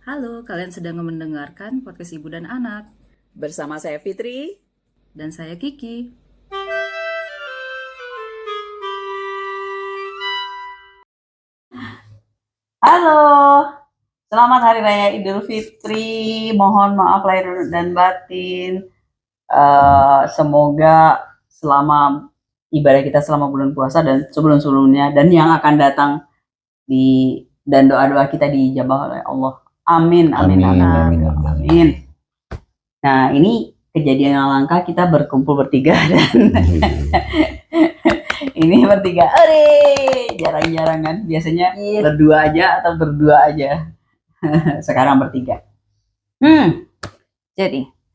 Halo, kalian sedang mendengarkan podcast Ibu dan Anak. Bersama saya Fitri. Dan saya Kiki. Halo, selamat Hari Raya Idul Fitri. Mohon maaf lahir dan batin. Semoga selama ibadah kita selama bulan puasa dan sebelum-sebelumnya dan yang akan datang dan doa-doa kita dijabah oleh Allah. Amin, amin, amin, amin, amin. Nah, ini kejadian yang langka kita berkumpul bertiga dan ini bertiga. Jarang-jarang kan. Biasanya berdua aja atau berdua aja. Sekarang bertiga.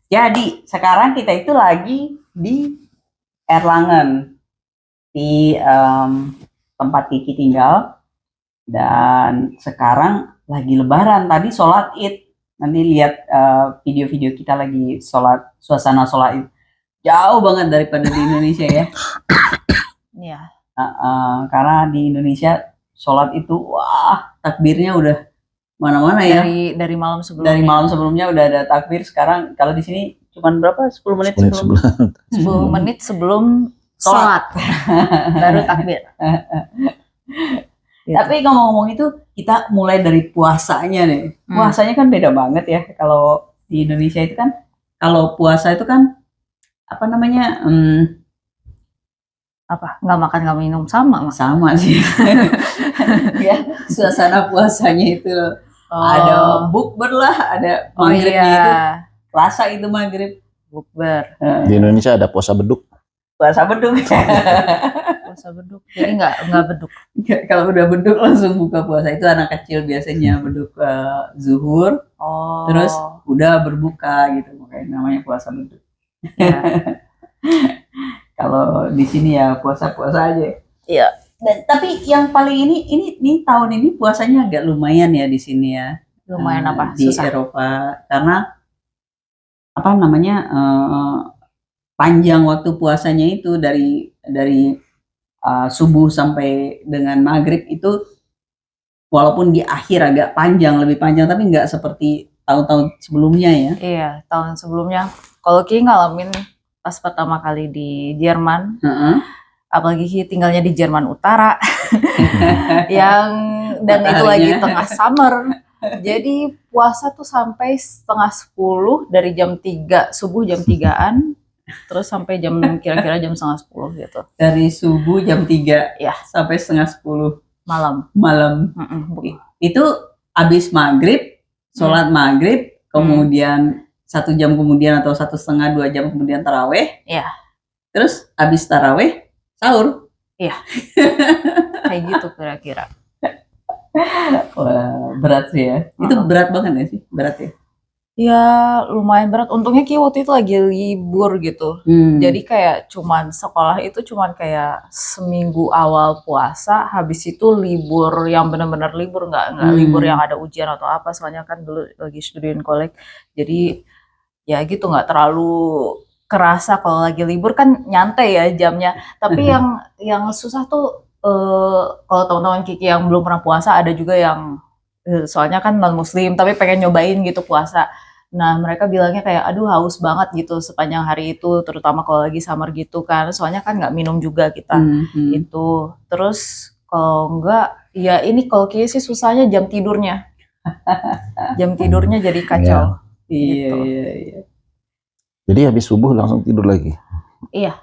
Jadi sekarang kita itu lagi di Erlangen di tempat Kiki tinggal dan sekarang lagi Lebaran. Tadi sholat Id. Nanti lihat video-video kita lagi suasana sholat Id. Jauh banget daripada di Indonesia ya. Iya. Karena di Indonesia sholat itu wah takbirnya udah mana-mana ya. Dari malam sebelumnya. Dari malam sebelumnya udah ada takbir. Sekarang kalau di sini cuman berapa? 10 menit sebelum 10 menit sebelum sholat baru takbir. Gitu. Tapi ngomong-ngomong itu kita mulai dari puasanya nih. Puasanya kan beda banget ya. Kalau di Indonesia itu kan kalau puasa itu kan apa namanya? Nggak makan nggak minum sama sih. Ya, suasana puasanya itu ada bukber lah, ada maghribnya itu rasa itu maghrib bukber. Di Indonesia ada puasa beduk. Puasa beduk. Puasa beduk. Jadi nggak beduk. Kalau udah beduk langsung buka puasa. Itu anak kecil biasanya beduk zuhur. Terus udah berbuka gitu, makanya namanya puasa beduk. Ya. Kalau di sini ya puasa-puasa aja. Iya. Tapi yang paling ini tahun ini puasanya agak lumayan ya di sini ya. Lumayan apa? Di Susah. Eropa karena apa namanya panjang waktu puasanya itu dari subuh sampai dengan maghrib itu walaupun di akhir agak panjang, lebih panjang tapi nggak seperti tahun-tahun sebelumnya ya. Iya, tahun sebelumnya. Kalau Ki ngalamin pas pertama kali di Jerman, apalagi tinggalnya di Jerman Utara, dan itu lagi tengah summer, jadi puasa tuh sampai 9:30 dari jam 3 subuh jam 3-an, terus sampai kira-kira jam 9:30 gitu. Dari subuh jam 3 ya sampai 9:30 malam. Itu abis maghrib, sholat maghrib, kemudian 1 jam kemudian atau 1,5 2 jam kemudian taraweh. Iya. Terus abis taraweh sahur. Iya. Kayak gitu kira-kira. Wah, berat sih ya. Itu berat banget ya sih? Berat ya? Ya lumayan berat. Untungnya Ki waktu itu lagi libur gitu. Jadi kayak sekolah itu cuman kayak seminggu awal puasa, habis itu libur yang benar-benar libur, nggak libur yang ada ujian atau apa. Soalnya kan dulu lagi student college. Jadi ya gitu nggak terlalu kerasa kalau lagi libur kan nyantai ya jamnya. Tapi yang susah tuh kalau teman-teman Kiki yang belum pernah puasa ada juga yang soalnya kan non muslim tapi pengen nyobain gitu puasa. Nah mereka bilangnya kayak aduh haus banget gitu sepanjang hari itu, terutama kalau lagi summer gitu kan, soalnya kan nggak minum juga kita itu. Terus kalau enggak ya ini kalau Kiki sih susahnya jam tidurnya. Jam tidurnya jadi kacau. Iya. Jadi habis subuh langsung tidur lagi. Iya.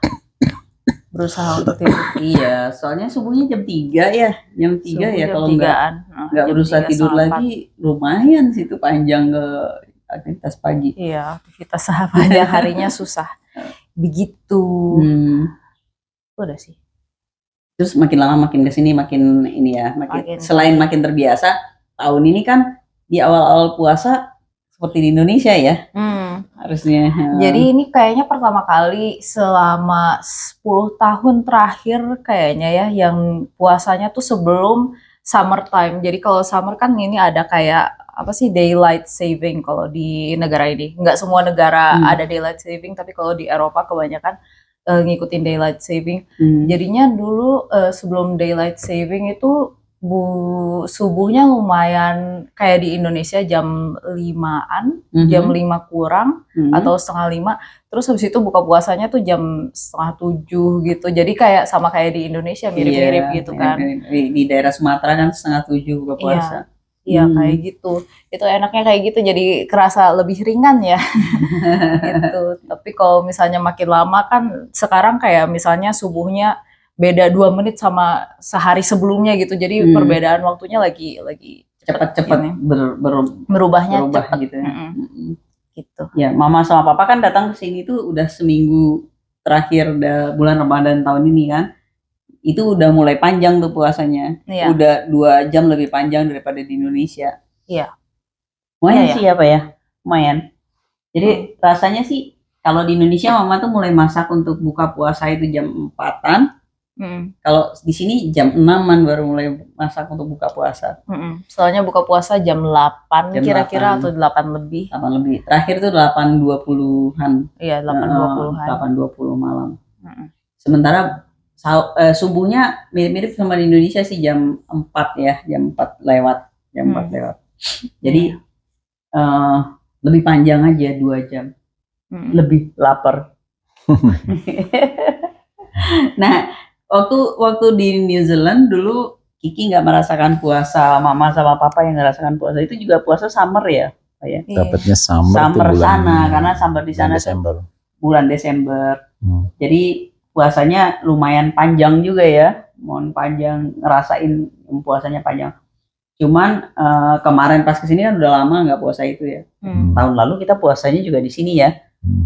Berusaha untuk tidur. Iya, soalnya subuhnya jam 3 ya. Jam 3 ya kalau nggak berusaha tidur lagi lumayan sih itu panjang ke aktivitas pagi. Iya, aktivitas panjang harinya susah. Begitu. Udah sih. Terus makin lama makin kesini makin ini ya, selain makin terbiasa, tahun ini kan di awal-awal puasa seperti di Indonesia ya. Harusnya. Jadi ini kayaknya pertama kali selama 10 tahun terakhir kayaknya ya yang puasanya tuh sebelum summertime. Jadi kalau summer kan ini ada kayak apa sih daylight saving kalau di negara ini. Nggak semua negara ada daylight saving, tapi kalau di Eropa kebanyakan ngikutin daylight saving. Jadinya dulu sebelum daylight saving itu subuhnya lumayan kayak di Indonesia jam 5-an, jam 5 kurang atau setengah 5. Terus habis itu buka puasanya tuh jam setengah 7 gitu. Jadi kayak sama kayak di Indonesia, mirip-mirip gitu kan. Di daerah Sumatera kan setengah 7 buka puasa. Iya, kayak gitu. Itu enaknya kayak gitu, jadi kerasa lebih ringan ya. Gitu. Tapi kalau misalnya makin lama kan sekarang kayak misalnya subuhnya beda 2 menit sama sehari sebelumnya gitu. Jadi perbedaan waktunya lagi cepat-cepat berubahnya berubah cepat gitu ya. Gitu. Ya, mama sama papa kan datang ke sini tuh udah seminggu terakhir bulan Ramadan tahun ini kan. Itu udah mulai panjang tuh puasanya. Iya. Udah 2 jam lebih panjang daripada di Indonesia. Iya. Lumayan sih apa ya? Lumayan. Jadi rasanya sih kalau di Indonesia mama tuh mulai masak untuk buka puasa itu jam 4-an. Kalau di sini jam 6-an baru mulai masak untuk buka puasa. Soalnya buka puasa jam 8 kira-kira atau 8 lebih. 8 lebih. Terakhir tuh 8.20-an. Iya, 8.20-an. 8.20 malam. Sementara subuhnya mirip-mirip sama di Indonesia sih jam 4 ya, jam 4 lewat. Jadi lebih panjang aja 2 jam. Lebih lapar. Nah, waktu di New Zealand dulu Kiki nggak merasakan puasa, mama sama papa yang merasakan puasa itu juga puasa summer ya, Pak. Dapatnya summer tuh sana karena summer di sana bulan Desember. Jadi puasanya lumayan panjang juga ya, mohon panjang, ngerasain puasanya panjang. Cuman kemarin pas kesini kan udah lama nggak puasa itu ya. Tahun lalu kita puasanya juga di sini ya.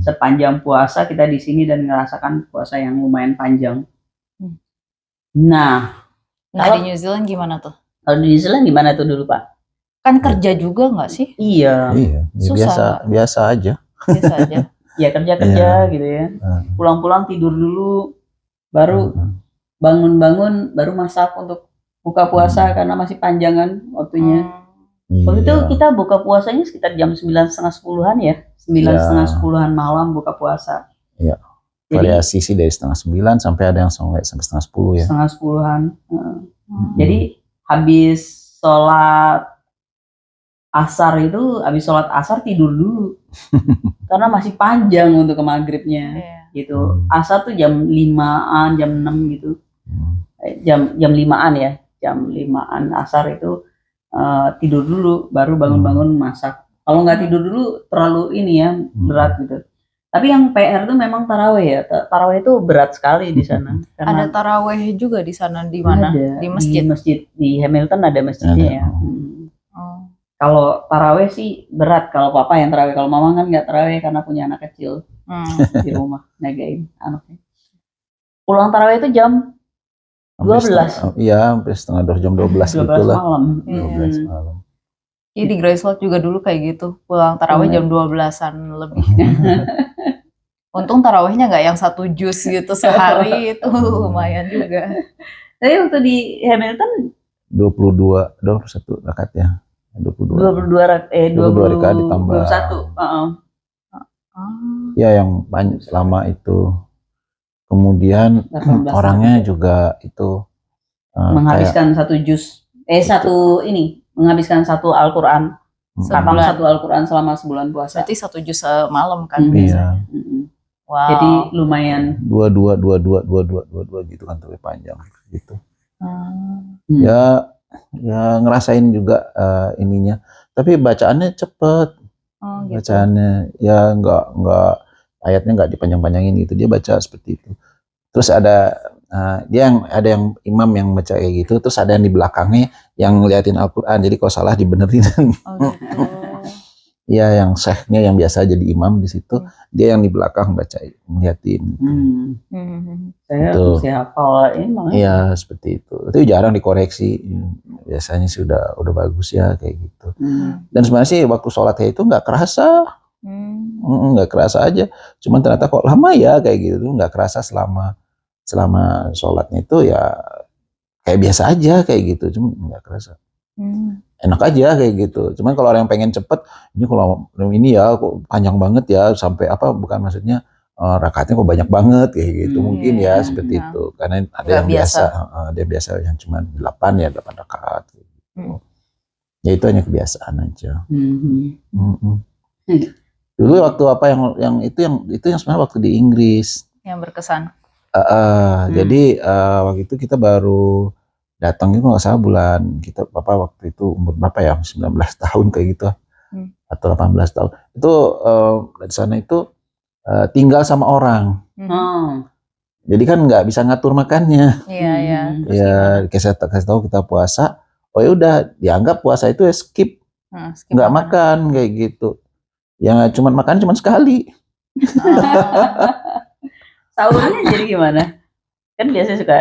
Sepanjang puasa kita di sini dan ngerasakan puasa yang lumayan panjang. Nah, di New Zealand gimana tuh? Kalau di New Zealand gimana tuh dulu, Pak? Kan kerja juga nggak sih? Iya. Susah. Biasa aja. Biasa aja. Ya kerja gitu ya. Pulang-pulang tidur dulu, baru bangun-bangun, baru masak untuk buka puasa karena masih panjangan waktunya. Waktu itu kita buka puasanya sekitar jam 9:30-10-an ya. 9:30-10-an malam buka puasa. Iya. Variasi sih dari 8:30 sampai ada yang sampai 9:30 ya. 9:30-an. Jadi habis sholat asar tidur dulu. Karena masih panjang untuk ke maghribnya. Gitu. Asar tuh jam 5-an, jam 6 gitu. Jam 5-an ya. Jam 5-an asar itu tidur dulu, baru bangun-bangun masak. Kalau nggak tidur dulu terlalu berat gitu. Tapi yang PR tuh memang taraweh ya. Taraweh itu berat sekali di sana. Ada taraweh juga di sana, di mana? Di masjid. Di masjid di Hamilton ada masjidnya ya. Kalau taraweh sih berat kalau papa yang taraweh. Kalau mama kan nggak taraweh karena punya anak kecil di rumah nagain anaknya. Pulang taraweh itu jam 12. Iya, sampai setengah 12 jam 12 gitulah. Malam. 12 malam. Iya, di Graceland juga dulu kayak gitu. Pulang taraweh jam 12-an lebih. Untung tarawehnya nggak yang 1 juz gitu sehari, itu lumayan juga. Tapi waktu di Hamilton 21 rakaat ya. 22 rakaat ditambah 21. Ya yang banyak selama itu. Kemudian orangnya juga itu menghabiskan 1 juz. Menghabiskan 1 Al-Quran. Khatam 1 Al-Quran selama sebulan puasa. Berarti 1 juz semalam kan? Iya. Wow. Jadi lumayan. 22 gitu kan, tapi panjang gitu. Ya ngerasain juga ininya. Tapi bacaannya cepet. Gitu. Bacaannya ya nggak ayatnya nggak dipanjang-panjangin gitu. Dia baca seperti itu. Terus ada yang imam yang baca kayak gitu. Terus ada yang di belakangnya yang ngeliatin Al-Quran. Jadi kalau salah dibenerin. Gitu. Iya, yang syekhnya yang biasa jadi imam di situ, dia yang di belakang baca, ngeliatin. Gitu. Saya masih hafal ini. Iya, seperti itu. Itu jarang dikoreksi. Biasanya sih udah bagus ya kayak gitu. Dan sebenarnya sih waktu sholat itu nggak kerasa, nggak kerasa aja. Cuman ternyata kok lama ya kayak gitu, nggak kerasa selama sholatnya itu ya kayak biasa aja kayak gitu, cuma nggak kerasa. Enak aja kayak gitu. Cuman kalau orang yang pengen cepet, ini kalau ini ya kok panjang banget ya sampai bukan maksudnya rakaatnya kok banyak banget kayak gitu. Mungkin ya seperti Iya. itu. Karena ada Nggak yang biasa, ada yang biasa yang cuma 8 ya 8 rakaat gitu. Ya itu hanya kebiasaan aja. Dulu waktu apa yang itu yang sebenarnya waktu di Inggris. Yang berkesan. Jadi waktu itu kita baru datang itu nggak salah bulan kita waktu itu umur berapa ya 19 tahun kayak gitu atau 18 tahun itu dari sana itu tinggal sama orang. Jadi kan nggak bisa ngatur makannya. Iya. Ya kasih tahu kita puasa, oh ya udah dianggap puasa itu ya skip nggak makan kayak gitu. Ya cuma makan cuma sekali. Sahurnya jadi gimana? Kan biasanya suka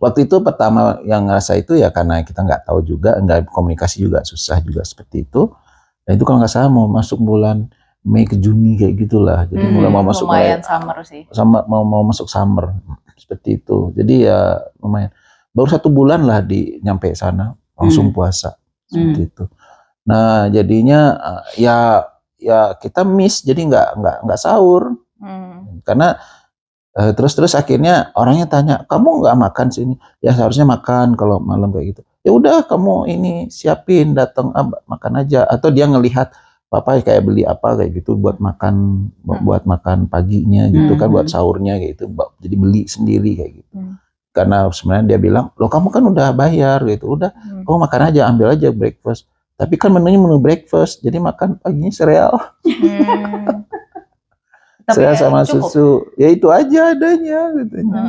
waktu itu pertama yang ngerasa itu ya karena kita nggak tahu juga, nggak komunikasi juga susah juga seperti itu. Dan itu kalau nggak salah mau masuk bulan Mei ke Juni kayak gitulah. Jadi mulai mau masuk lumayan summer sih. Mau masuk summer seperti itu. Jadi ya lumayan. Baru 1 bulan lah nyampe sana langsung puasa seperti itu. Nah jadinya ya kita miss jadi nggak sahur karena terus akhirnya orangnya tanya, kamu nggak makan sini? Ya seharusnya makan kalau malam kayak gitu. Ya udah kamu ini siapin datang makan aja. Atau dia ngelihat papa kayak beli apa kayak gitu buat makan paginya gitu kan buat sahurnya kayak gitu. Jadi beli sendiri kayak gitu. Karena sebenarnya dia bilang, loh kamu kan udah bayar gitu. Udah kamu makan aja, ambil aja breakfast. Tapi kan menunya menu breakfast, jadi makan paginya sereal. Saya sama cukup. Susu, ya itu aja adanya katanya.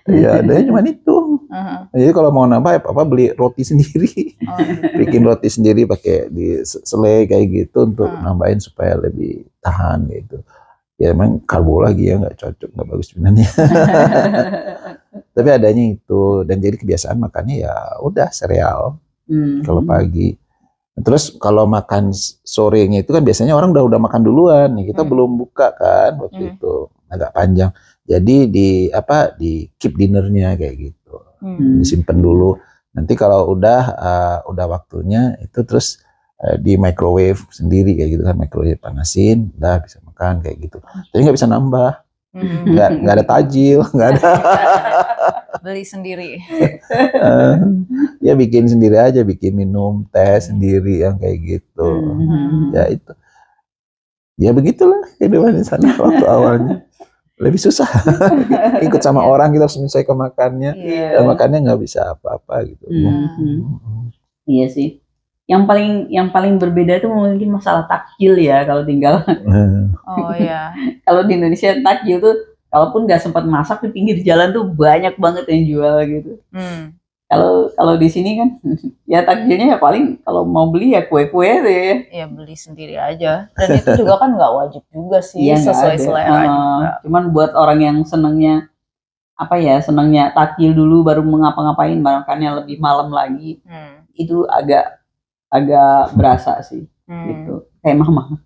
Ya adanya cuma itu. Jadi kalau mau nambah ya papa beli roti sendiri, bikin roti sendiri pakai di selai kayak gitu untuk nambahin supaya lebih tahan gitu. Ya emang karbo lagi ya nggak cocok, nggak bagus sebenarnya. Tapi adanya itu dan jadi kebiasaan makannya ya udah sereal kalau pagi. Terus kalau makan sorenya itu kan biasanya orang udah makan duluan nih, kita belum buka kan waktu itu agak panjang. Jadi di keep dinnernya kayak gitu, disimpan dulu. Nanti kalau udah waktunya itu terus di microwave sendiri kayak gitu kan, microwave panasin, udah bisa makan kayak gitu. Jadi nggak bisa nambah, nggak ada tajil, nggak ada. Beli sendiri. Ya bikin sendiri aja, bikin minum teh sendiri yang kayak gitu. Ya itu. Ya begitulah kehidupan di sana waktu awalnya. Lebih susah. Ikut sama orang kita harus menyesuaikan makannya. Dan makannya nggak bisa apa-apa gitu. Iya sih. Yang paling berbeda itu mungkin masalah takjil ya kalau tinggal. Oh iya. Kalau di Indonesia takjil tuh kalaupun nggak sempat masak di pinggir jalan tuh banyak banget yang jual gitu. Kalau di sini kan ya takjilnya ya paling kalau mau beli ya kue-kue deh. Ya beli sendiri aja. Dan itu juga kan nggak wajib juga sih, sesuai selera juga. Cuman buat orang yang senangnya senangnya takjil dulu baru ngapa-ngapain makannya lebih malam lagi. Itu agak berasa sih gitu. Kayak mama.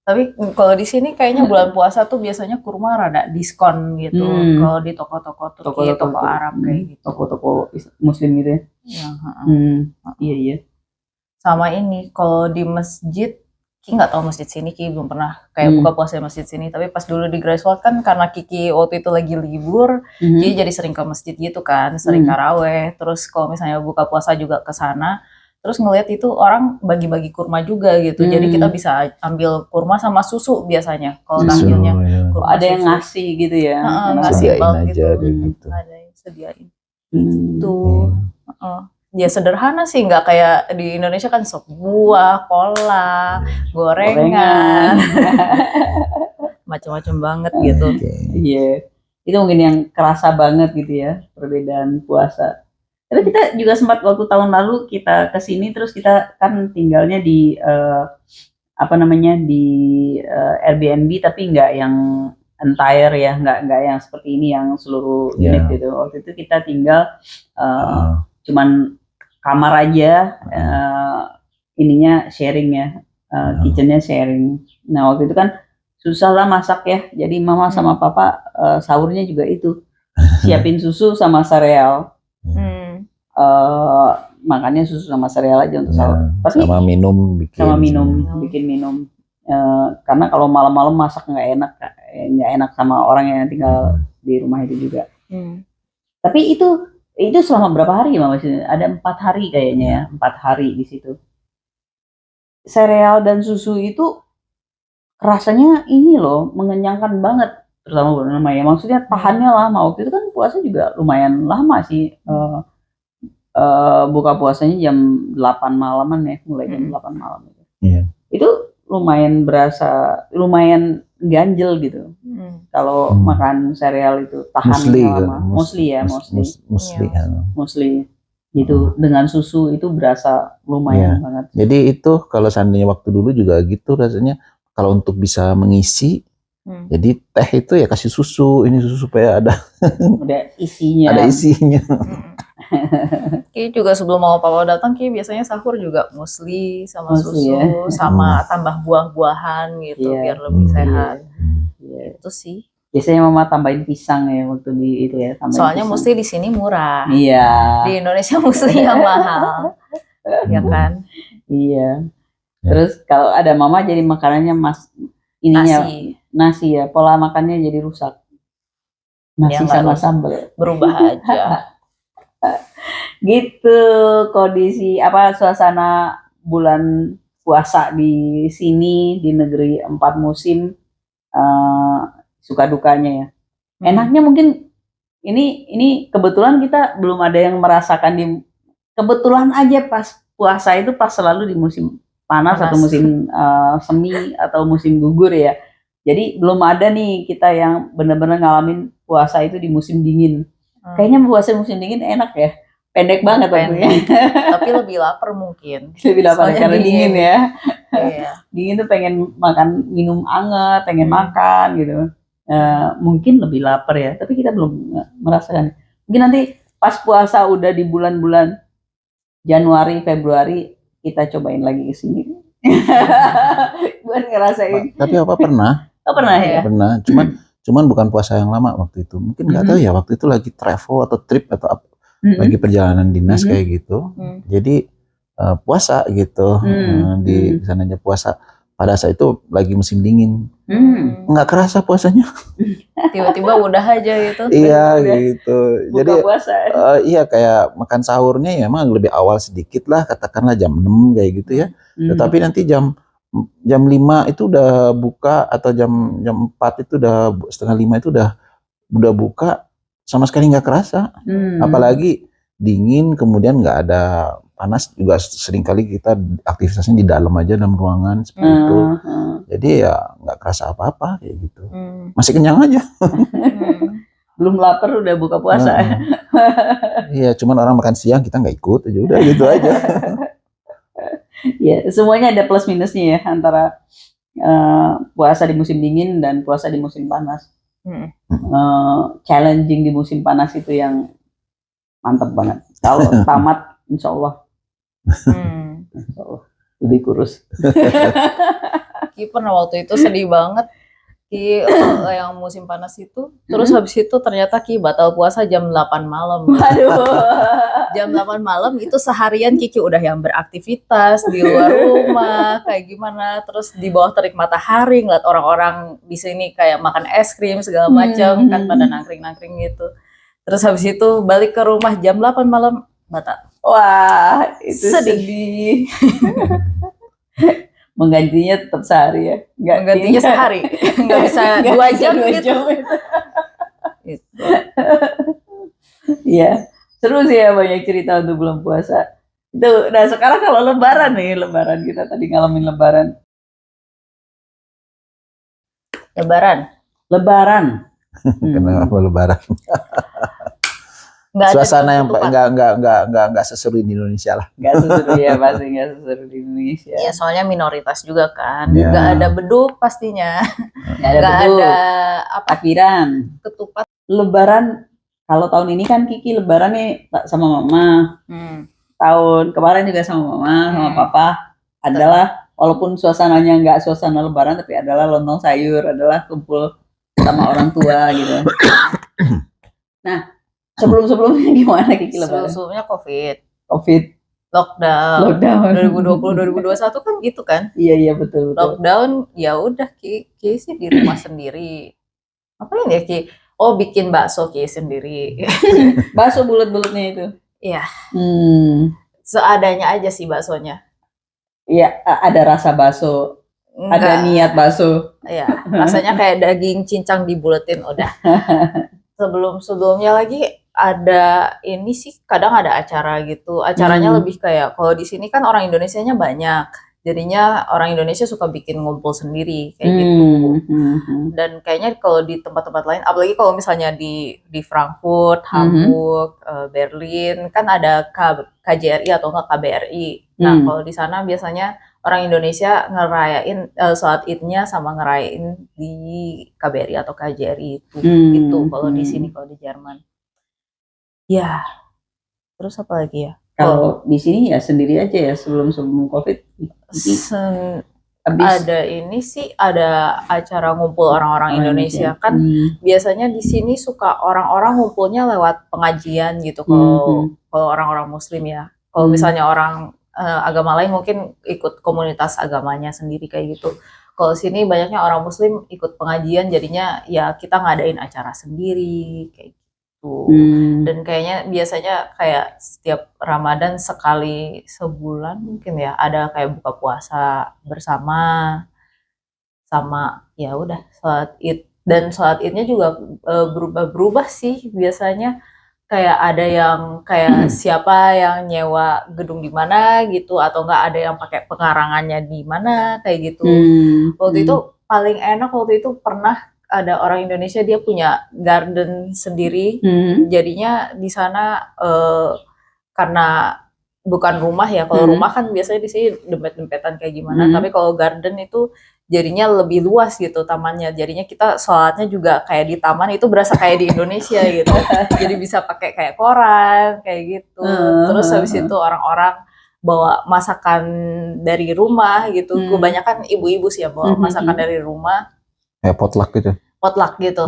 Tapi kalau di sini kayaknya bulan puasa tuh biasanya kurma rada diskon gitu. Kalau di toko-toko Turki, toko Arab kayak gitu. Toko-toko Muslim gitu ya. Iya. Sama ini kalau di masjid, Kiki nggak tahu masjid sini, Kiki belum pernah kayak buka puasa di masjid sini. Tapi pas dulu di Greifswald kan karena Kiki waktu itu lagi libur, jadi sering ke masjid gitu kan, sering taraweh. Terus kalau misalnya buka puasa juga ke sana. Terus ngelihat itu orang bagi-bagi kurma juga gitu. Jadi kita bisa ambil kurma sama susu biasanya kalau takjilnya. Ada yang ngasih gitu ya. Ngasih bulk gitu. Ada yang sediain. Itu. Ya sederhana sih, nggak kayak di Indonesia kan sop buah, cola, gorengan. Macam-macam banget gitu. Iya. Itu mungkin yang kerasa banget gitu ya, perbedaan puasa. Tapi kita juga sempat waktu tahun lalu kita kesini terus kita kan tinggalnya di di Airbnb tapi nggak yang entire ya, nggak yang seperti ini yang seluruh unit gitu. Waktu itu kita tinggal cuman kamar aja, ininya sharing ya, kitchennya sharing. Nah waktu itu kan susah lah masak ya, jadi mama sama papa sahurnya juga itu siapin susu sama sereal. Makannya susu sama sereal aja untuk sahur. Tapi sama minum bikin minum. Karena kalau malam-malam masak nggak enak sama orang yang tinggal di rumah itu juga. Tapi itu selama berapa hari Mama? Ada 4 hari kayaknya ya, 4 hari di situ. Sereal dan susu itu rasanya ini loh, mengenyangkan banget, terutama buat Mama ya. Maksudnya tahannya lama. Waktu itu kan puasa juga lumayan lama sih. Buka puasanya jam 8 malaman ya, mulai jam 8 malam itu. Itu lumayan ganjel gitu. Kalau makan sereal itu tahannya lama. Mostly gitu. Dengan susu itu berasa lumayan banget. Jadi itu kalau seandainya waktu dulu juga gitu rasanya, kalau untuk bisa mengisi, jadi teh itu ya kasih susu, ini susu supaya ada isinya. Ada isinya. Ki juga sebelum mau papa datang, Ki biasanya sahur juga musli sama susu sama tambah buah-buahan gitu biar lebih sehat. Itu sih. Biasanya Mama tambahin pisang ya waktu di itu ya. Soalnya musli di sini murah. Iya. Di Indonesia musli yang mahal. Ya kan? Iya. Terus kalau ada Mama jadi makanannya nasi ya, pola makannya jadi rusak. Nasi sama sambal. Berubah aja. Gitu kondisi suasana bulan puasa di sini di negeri 4 musim, suka dukanya ya. Enaknya mungkin ini kebetulan kita belum ada yang merasakan kebetulan aja pas puasa itu pas selalu di musim panas. Atau musim semi atau musim gugur ya. Jadi belum ada nih kita yang benar-benar ngalamin puasa itu di musim dingin. Kayaknya puasa musim dingin enak ya. Pendek banget waktunya. Tapi lebih lapar mungkin. Lebih lapar karena dingin ya. Iya. Dingin tuh pengen minum anget, pengen makan gitu. Mungkin lebih lapar ya, tapi kita belum merasakan. Mungkin nanti pas puasa udah di bulan-bulan Januari, Februari kita cobain lagi ke sini. Buat ngerasain. Tapi apa pernah? Oh, pernah ya? Pernah. Cuman bukan puasa yang lama waktu itu. Mungkin nggak tahu ya, waktu itu lagi travel atau trip atau apa. Lagi perjalanan dinas kayak gitu. Jadi puasa gitu. Di sananya puasa. Pada saat itu lagi musim dingin. Nggak kerasa puasanya. Tiba-tiba udah aja gitu. Iya gitu. Buka jadi puasa. Iya kayak makan sahurnya ya emang lebih awal sedikit lah, katakanlah jam 6 kayak gitu ya. Tetapi nanti jam 5 itu udah buka, atau jam 4 itu udah setengah 5 itu udah buka, sama sekali nggak kerasa. Apalagi dingin, kemudian nggak ada panas juga. Seringkali kita aktivitasnya di dalam aja, dalam ruangan seperti itu. Jadi ya nggak kerasa apa-apa kayak gitu. Masih kenyang aja. Belum lapar udah buka puasa. Iya, cuman orang makan siang kita nggak ikut aja, udah gitu aja. Ya, semuanya ada plus minusnya ya, antara puasa di musim dingin dan puasa di musim panas. Challenging di musim panas itu yang mantap banget. Kalau tamat, insya Allah lebih kurus. Ki pernah waktu itu sedih banget. Ki yang musim panas itu. Terus habis itu ternyata Ki batal puasa jam 8 malam. Aduh. Jam 8 malam itu seharian Kiki udah yang beraktivitas di luar rumah kayak gimana, terus di bawah terik matahari ngeliat orang-orang di sini kayak makan es krim segala macam kan, pada nangkring-nangkring gitu. Terus habis itu balik ke rumah jam 8 malam batal. Wah, itu sedih. Menggantinya tetap sehari ya. Menggantinya sehari. Nggak bisa 2 jam gitu. Iya. Seru sih ya, banyak cerita untuk bulan puasa. Itu. Nah sekarang kalau lebaran kita tadi ngalamin lebaran. Kenapa lebaran? Suasana yang nggak seseru di Indonesia lah. Nggak seseru ya, pasti nggak seseru di Indonesia. Ya soalnya minoritas juga kan. Nggak ada beduk pastinya. Nggak ada takbiran, ketupat. Lebaran. Kalau tahun ini kan Kiki lebaran nih sama Mama. Tahun kemarin juga sama Mama, sama Papa. Adalah, walaupun suasananya nggak suasana lebaran, tapi adalah lontong sayur, adalah kumpul sama orang tua gitu. Nah, sebelumnya gimana Kiki lebaran? Sebelumnya COVID. Lockdown. Lockdown. 2020 2021 kan gitu kan. Iya betul. Lockdown ya udah Ki sih di rumah sendiri. Apain ya Ki? Oh bikin bakso Ki sendiri. Bakso bulat-bulatnya itu. Iya. Seadanya aja sih baksonya. Iya, ada rasa bakso. Ada niat bakso. Iya, rasanya kayak daging cincang dibuletin udah. Sebelumnya lagi ada ini sih kadang ada acara gitu. Acaranya lebih kayak kalau di sini kan orang Indonesianya banyak. Jadinya orang Indonesia suka bikin ngumpul sendiri kayak gitu. Dan kayaknya kalau di tempat-tempat lain, apalagi kalau misalnya di Frankfurt, Hamburg, Berlin, kan ada KJRI atau enggak KBRI. Nah, kalau di sana biasanya orang Indonesia ngerayain sholat Idnya sama ngerayain di KBRI atau KJRI itu gitu. Kalau di sini, kalau di Jerman. Ya, terus apa lagi ya? Kalau di sini ya sendiri aja ya sebelum COVID. Ada ini sih, ada acara ngumpul orang-orang Indonesia kan biasanya di sini suka orang-orang ngumpulnya lewat pengajian gitu kalau orang-orang Muslim ya. Kalau misalnya orang agama lain mungkin ikut komunitas agamanya sendiri kayak gitu. Kalau sini banyaknya orang Muslim ikut pengajian, jadinya ya kita ngadain acara sendiri kayak gitu. Dan kayaknya biasanya kayak setiap Ramadan sekali sebulan mungkin ya ada kayak buka puasa bersama sama ya udah sholat Id. Dan sholat Idnya juga berubah-berubah sih biasanya. Kayak ada yang kayak siapa yang nyewa gedung di mana gitu, atau enggak ada yang pakai pengarangannya di mana kayak gitu. Waktu itu paling enak waktu itu pernah ada orang Indonesia, dia punya garden sendiri. Jadinya di sana karena bukan rumah ya, kalau rumah kan biasanya di sini dempet-dempetan kayak gimana, tapi kalau garden itu jadinya lebih luas gitu tamannya. Jadinya kita sholatnya juga kayak di taman, itu berasa kayak di Indonesia gitu. Jadi bisa pakai kayak koran kayak gitu. Terus habis itu orang-orang bawa masakan dari rumah gitu. Kebanyakan ibu-ibu sih ya bawa masakan dari rumah. Kayak potluck gitu. Potluck gitu.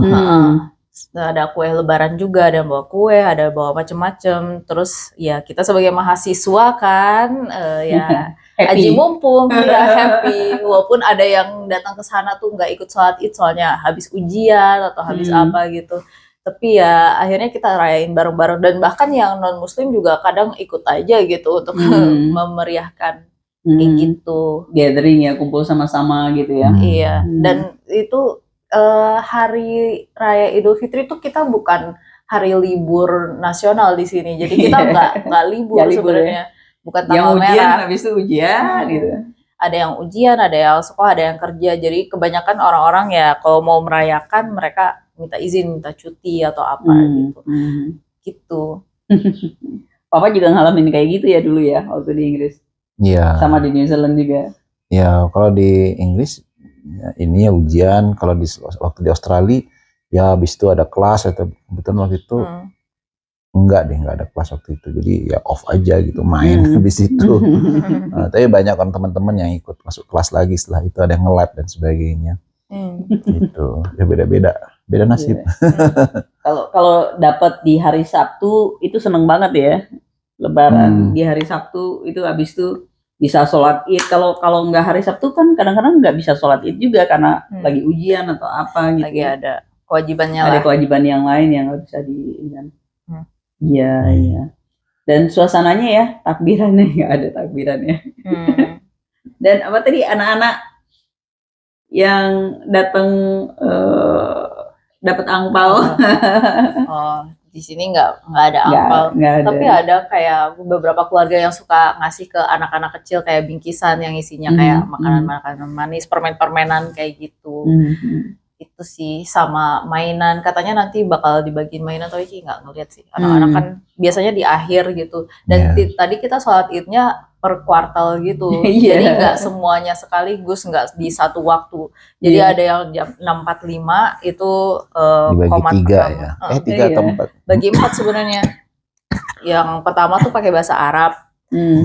Ada kue lebaran juga, ada yang bawa kue, ada bawa macem-macem. Terus ya kita sebagai mahasiswa kan ya aji mumpung ya happy. Walaupun ada yang datang ke sana tuh nggak ikut sholat Id soalnya habis ujian atau habis apa gitu. Tapi ya akhirnya kita rayain bareng-bareng, dan bahkan yang non Muslim juga kadang ikut aja gitu untuk memeriahkan kayak gitu. Gathering ya, kumpul sama-sama gitu ya. Iya. Dan itu hari raya Idul Fitri itu kita bukan hari libur nasional di sini. Jadi kita nggak libur sebenarnya. Bukan tanggal yang ujian, merah. Habis itu ujian gitu. Ada yang ujian, ada yang sekolah, ada yang kerja. Jadi kebanyakan orang-orang ya kalau mau merayakan mereka minta izin, minta cuti atau apa gitu. Gitu. Papa juga ngalamin kayak gitu ya dulu ya waktu di Inggris. Iya. Sama di New Zealand juga. Ya, kalau di Inggris ya, ini ya ujian. Kalau waktu di Australia ya habis itu ada kelas, atau kebetulan waktu itu nggak ada kelas waktu itu. Jadi ya off aja gitu, main habis itu. Tapi banyak kan teman-teman yang ikut masuk kelas lagi setelah itu, ada yang nge-lab dan sebagainya. Gitu. Ya beda nasib. Kalau dapat di hari Sabtu itu seneng banget ya. Lebaran di hari Sabtu itu habis itu bisa sholat Id. Kalau nggak hari Sabtu kan kadang-kadang nggak bisa sholat Id juga karena lagi ujian atau apa gitu. Lagi ada kewajibannya ada kewajiban yang lain yang nggak bisa di. Iya. Dan suasananya ya, takbirannya nggak ada takbirannya. Dan apa tadi anak-anak yang datang dapat angpau. Di sini nggak ada angpau. Tapi ada kayak beberapa keluarga yang suka ngasih ke anak-anak kecil kayak bingkisan yang isinya kayak makanan-makanan manis, permen-permenan kayak gitu. Itu sih, sama mainan. Katanya nanti bakal dibagiin mainan, tapi nggak ngeliat sih. Anak-anak kan biasanya di akhir gitu. Dan tadi kita sholat Idnya per kuartal gitu. Jadi nggak semuanya sekaligus, nggak di satu waktu. Jadi ada yang jam 6.45 itu dibagi 3 ya. 3 atau 4. Bagi 4 sebenarnya. Yang pertama tuh pakai bahasa Arab.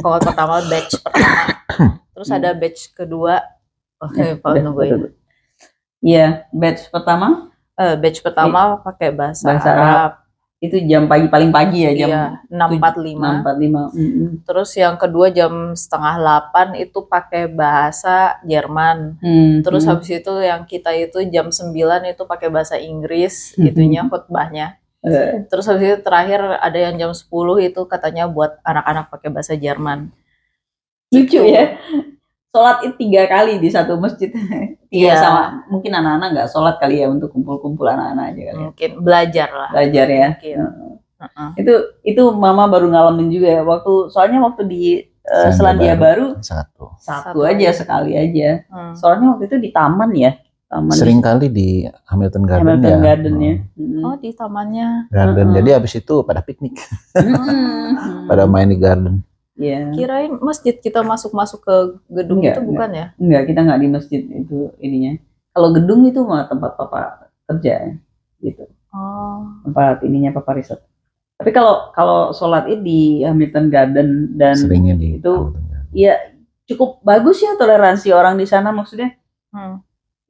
Kalau pertama batch pertama. Terus ada batch kedua. Kalau nungguin. Iya, batch pertama pakai bahasa Arab. Itu jam pagi, paling pagi ya, jam Iya, 6.45. 6.45. Terus yang kedua jam 7.30 itu pakai bahasa Jerman. Terus habis itu yang kita itu jam 9 itu pakai bahasa Inggris, itunya khutbahnya. Terus habis itu terakhir ada yang jam 10 itu katanya buat anak-anak pakai bahasa Jerman. Lucu ya. Sholat Id 3 kali di satu masjid. Iya, sama mungkin anak-anak nggak sholat kali ya, untuk kumpul-kumpul anak-anak aja kali ya. Mungkin belajar lah. Belajar ya. Mungkin. Itu mama baru ngalamin juga ya, soalnya waktu di Selandia Baru satu aja, sekali aja. Soalnya waktu itu di taman ya. Sering kali di Hamilton Garden ya. Oh, di tamannya. Garden. Jadi habis itu pada piknik. Pada main di garden. Yeah. Kirain masjid kita masuk ke gedung itu bukan ya? Enggak, kita nggak di masjid itu ininya. Kalau gedung itu mah tempat papa kerja gitu. Tempat ininya papa riset. Tapi kalau sholat Id di Hamilton Garden dan seringnya itu ya cukup bagus ya, toleransi orang di sana maksudnya.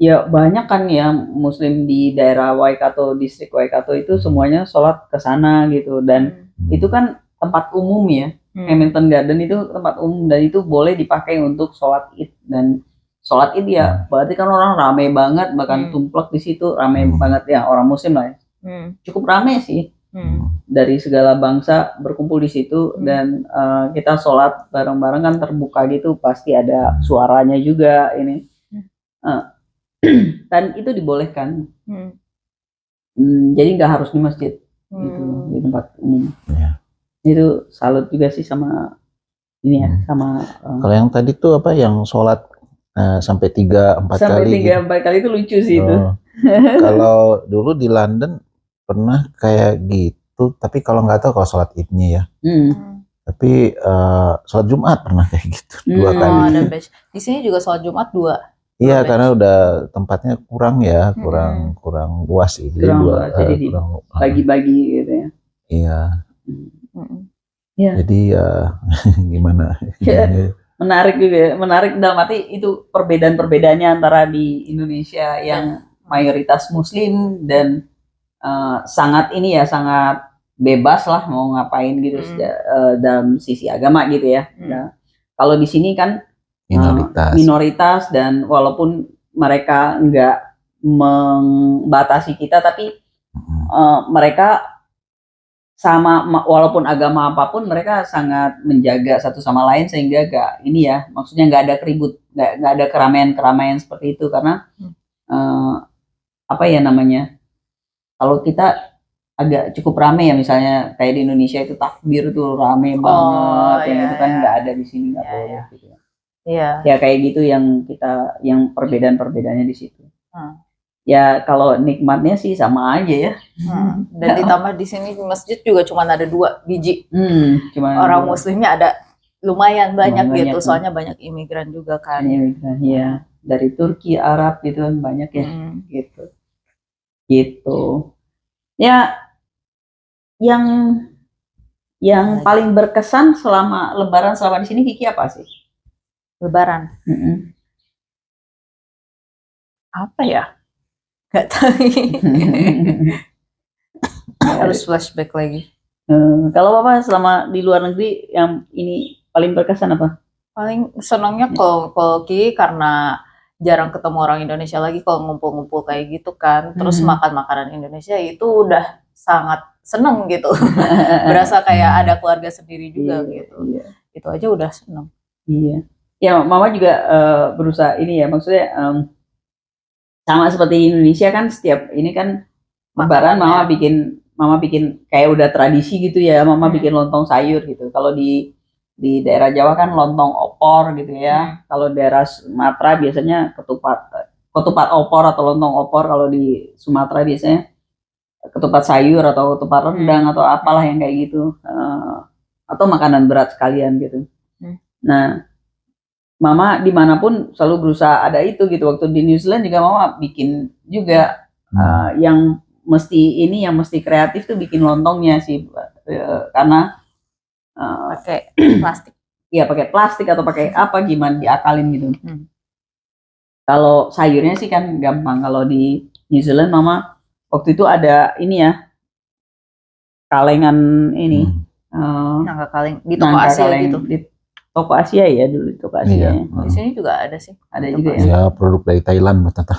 Ya banyak kan yang Muslim di daerah Waikato, distrik Waikato itu semuanya sholat ke sana gitu, dan itu kan tempat umum ya. Hamilton Garden itu tempat umum dan itu boleh dipakai untuk sholat Id, dan sholat Id ya berarti kan orang ramai banget, bahkan tumplek di situ ramai banget ya, orang Muslim lah ya. Cukup ramai sih. Dari segala bangsa berkumpul di situ, dan kita sholat bareng-bareng kan, terbuka gitu, pasti ada suaranya juga ini. Dan itu dibolehkan. Jadi nggak harus di masjid gitu, di tempat umum. Itu salut juga sih sama ini ya, sama kalau yang tadi tuh apa, yang sholat sampai 3-4 kali. Sampai 3-4 kali itu lucu sih itu. Kalau dulu di London pernah kayak gitu, tapi kalau nggak tahu kalau sholat Idnya ya. Tapi sholat Jumat pernah kayak gitu 2 kali. Ada batch. Di sini juga sholat Jumat 2. Iya, karena udah tempatnya kurang ya, kurang luas sih. Jadi kurang bagi-bagi gitu ya. Iya. Ya. Jadi gimana? Ya, menarik juga ya. Menarik dalam arti itu perbedaan-perbedaannya antara di Indonesia yang mayoritas Muslim dan sangat ini ya, sangat bebas lah mau ngapain gitu dalam sisi agama gitu ya. Nah, kalau di sini kan minoritas, dan walaupun mereka nggak membatasi kita, tapi mereka sama, walaupun agama apapun mereka sangat menjaga satu sama lain, sehingga gak ini ya, maksudnya nggak ada keribut, nggak ada keramaian seperti itu, karena apa ya namanya, kalau kita agak cukup rame ya, misalnya kayak di Indonesia itu takbir tuh rame banget, yang itu kan nggak ada di sini, nggak boleh gitu ya. Ya kayak gitu yang perbedaan-perbedaannya di situ. Ya kalau nikmatnya sih sama aja ya. Dan ditambah di sini di masjid juga cuma ada 2 biji. Orang Muslimnya ada lumayan banyak gitu, soalnya banyak imigran juga kan. Ya, dari Turki, Arab gitu kan banyak ya, gitu. Ya, yang paling berkesan selama Lebaran selama di sini Kiki apa sih? Lebaran. Apa ya? Gak tahu. Harus flashback lagi. Kalau Bapak selama di luar negeri yang ini paling berkesan apa? Paling senangnya kalau Ki, karena jarang ketemu orang Indonesia lagi, kalau ngumpul-ngumpul kayak gitu kan, terus makan makanan Indonesia itu udah sangat seneng gitu. Berasa kayak ada keluarga sendiri juga gitu. Itu aja udah seneng. Iya. Ya, Mama juga berusaha ini ya, maksudnya sama seperti Indonesia kan, setiap ini kan Lebaran Mama bikin kayak udah tradisi gitu ya, Mama bikin lontong sayur gitu. Kalau di daerah Jawa kan lontong opor gitu ya. Kalau daerah Sumatera biasanya ketupat opor atau lontong opor. Kalau di Sumatera biasanya ketupat sayur atau ketupat rendang atau apalah yang kayak gitu, atau makanan berat sekalian gitu. Nah, Mama dimanapun selalu berusaha ada itu gitu. Waktu di New Zealand juga Mama bikin juga yang mesti kreatif tuh bikin lontongnya sih, karena pakai plastik. Iya, pakai plastik atau pakai apa, gimana diakalin gitu. Kalau sayurnya sih kan gampang. Kalau di New Zealand Mama waktu itu ada ini ya, kalengan ini. Nangka kaleng di toko Nangka Asia kaleng gitu. di toko Asia ya dulu, toko Asia. Iya. Di sini juga ada sih. Ada Toko juga Asia. ya. Ya produk dari Thailand ternyata.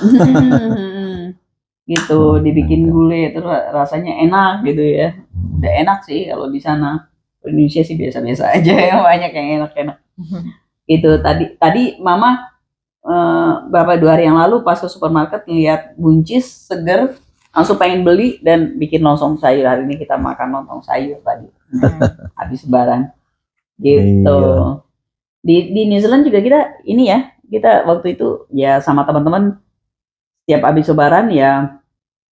Gitu, dibikin gulai terus rasanya enak gitu ya. Udah enak sih kalau di sana. Indonesia sih biasa-biasa aja ya, banyak yang enak-enak. Gitu. Tadi Mama berapa 2 hari yang lalu pas ke supermarket lihat buncis seger, langsung pengen beli dan bikin lontong sayur. Hari ini kita makan lontong sayur tadi. Habis lebaran. Gitu. Iya. Di New Zealand juga kita waktu itu ya sama teman-teman setiap habis lebaran ya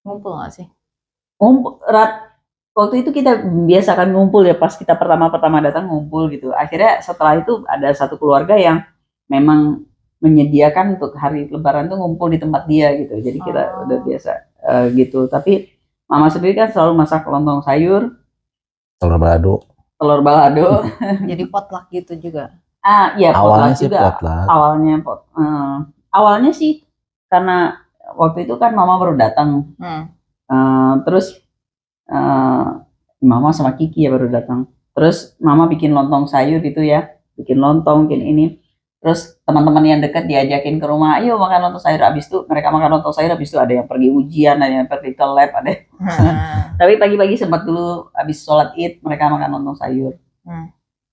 Ngumpul nggak sih? waktu itu kita biasakan ngumpul ya, pas kita pertama datang ngumpul gitu. Akhirnya setelah itu ada satu keluarga yang memang menyediakan untuk hari lebaran tuh ngumpul di tempat dia gitu. Jadi kita udah biasa gitu. Tapi Mama sendiri kan selalu masak lontong sayur, Telur balado. Jadi potluck gitu juga. Iya, Awalnya potluck sih juga. potluck. Awalnya sih karena waktu itu kan Mama baru datang. Terus Mama sama Kiki ya baru datang. Terus Mama bikin lontong sayur gitu ya, bikin lontong, bikin ini. Terus teman-teman yang dekat diajakin ke rumah, ayo makan lontong sayur. Abis itu mereka makan lontong sayur, abis itu ada yang pergi ujian, ada yang pergi ke lab, ada. Tapi pagi-pagi sempat dulu abis sholat Id mereka makan lontong sayur.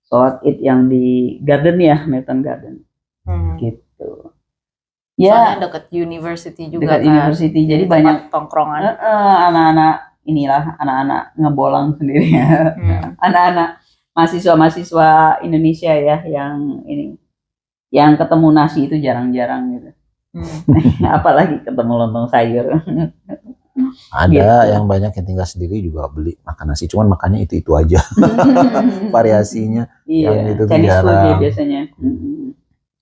Sholat Id yang di Garden ya, Milton Garden. Gitu. Ya. Soalnya dekat university juga Dekat kan. university, jadi banyak tongkrongan. Anak-anak ngebolang sendiri ya. Anak-anak mahasiswa Indonesia ya yang ketemu nasi itu jarang-jarang gitu. Apalagi ketemu lontong sayur. Ada gitu. Yang banyak yang tinggal sendiri juga beli makan nasi, cuman makannya itu aja. Variasinya yang itu jarang. Ya biasanya.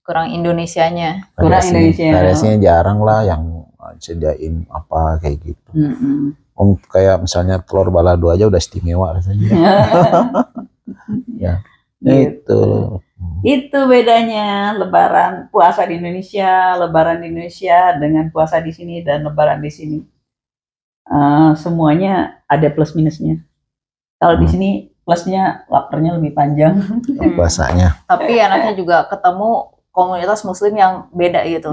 Kurang Indonesianya. Variasinya jarang lah yang sediain apa kayak gitu. Kayak misalnya telur balado aja udah istimewa rasanya. Ya, gitu. Itu bedanya lebaran puasa di Indonesia, lebaran di Indonesia dengan puasa di sini dan lebaran di sini. Semuanya ada plus minusnya. Kalau di sini plusnya laparnya lebih panjang. Puasanya. Tapi anaknya juga ketemu komunitas muslim yang beda gitu.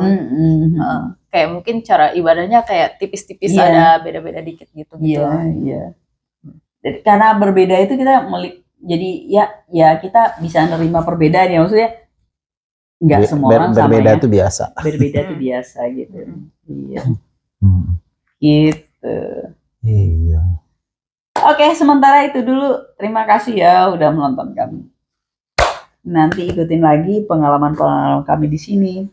Kayak mungkin cara ibadahnya kayak tipis-tipis, ada beda-beda dikit gitu. Iya. Jadi karena berbeda itu kita jadi ya kita bisa nerima perbedaan ya, maksudnya nggak semua orang sama berbeda ya. itu biasa. Berbeda itu biasa gitu. Iya. Gitu. Iya. Oke, sementara itu dulu. Terima kasih ya udah menonton kami. Nanti ikutin lagi pengalaman kami di sini.